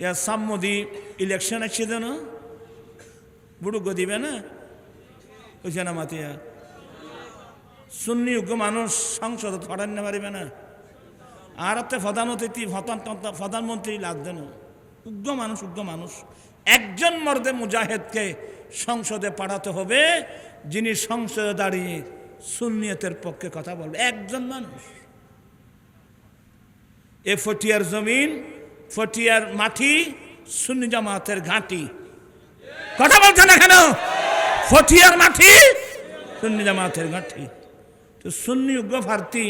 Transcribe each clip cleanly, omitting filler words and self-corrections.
ইয়া সাম্মদি election আছে যেন বুড়ুগ দিবে না ওই না মাতিয়া সুন্নি উগ্র মানুষ সংসদ ফটান না পারিবে না আর আপনি প্রধান অতিথি প্রধানমন্ত্রী লাগবে না উগ্র মানুষ একজন মর্দে মুজাহিদকে সংসদে পাঠাতে হবে যিনি সংসদে দাঁড়িয়ে সুন্নিয়তের পক্ষে কথা বলবে একজন মানুষ এ ফটিয়ার জমিন ফটিয়ার মাটি সুন্নি জামাতের ঘাঁটি কথা বলছে না কেন ফটিয়ার মাটি সুন্নি জামাতের ঘাঁটি তো সুন্নি উগ্র ভারতী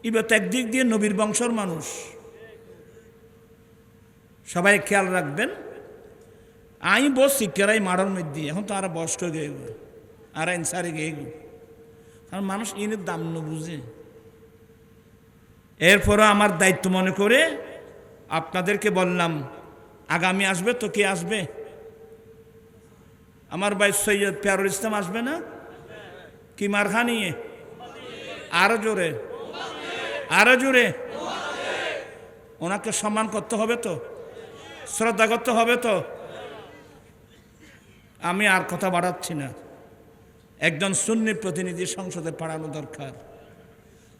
এবার তো একদিক দিয়ে নবীর বংশর মানুষ সবাই খেয়াল রাখবেন আমি বস শিক্ষারাই মারার মধ্যে এখন তো আর বয়স্ক গিয়ে আর ইনসারে গিয়ে কারণ মানুষ ইনের দাম ন বুঝে এরপরও আমার দায়িত্ব মনে করে আপনাদেরকে বললাম আগামী আসবে তো কে আসবে আমার ভাই সৈয়দ পেয়ারুল ইসলাম আসবে না কি মারখা নিয়ে আরো জোরে ওনাকে সম্মান করতে হবে তো শ্রদ্ধা করতে হবে তো আমি আর কথা বাড়াচ্ছি না একজন সুন্নি প্রতিনিধি সংসদে পাঠানো দরকার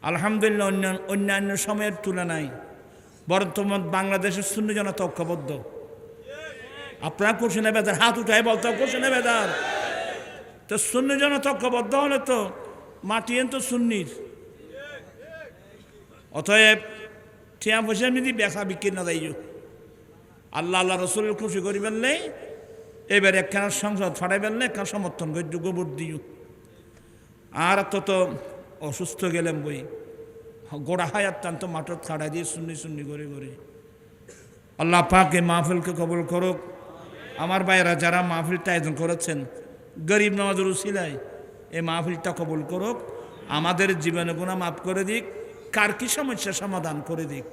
আলহামদুলিল্লাহ অন্যান্য সময়ের তুলনায় বর্তমান বাংলাদেশের সুন্নি জনতা ঐক্যবদ্ধ আপনারা কোশ্চেনে বেদার হাত উঠায় বলতে কোশ্চেনে বেদার তো সুন্নি জনতা ঐক্যবদ্ধ হলে তো মাটিয়েন তো সুন্নির অতএব ঠিয়া পয়সা যদি বেচা বিক্রি না যাই আল্লাহ রসুলের খুশি করিবেন নেই এবার একখানা সংসদ ফাটাইবেন না একখানা সমর্থন করে গোবর দিও আর তো অসুস্থ গেলাম বই গোড়া হায়াত টান তো মাঠত খাড়াই দিয়ে সুন্নি করে আল্লাহ পাকে মাহফিলকে কবুল করুক আমার ভাইয়েরা যারা মাহফিলটা আয়োজন করেছেন গরিব নওয়াজের উসিলায় এই মাহফিলটা কবুল করুক আমাদের জীবনে গুনাহ মাফ করে দিক কার কি সমস্যা সমাধান করে দিক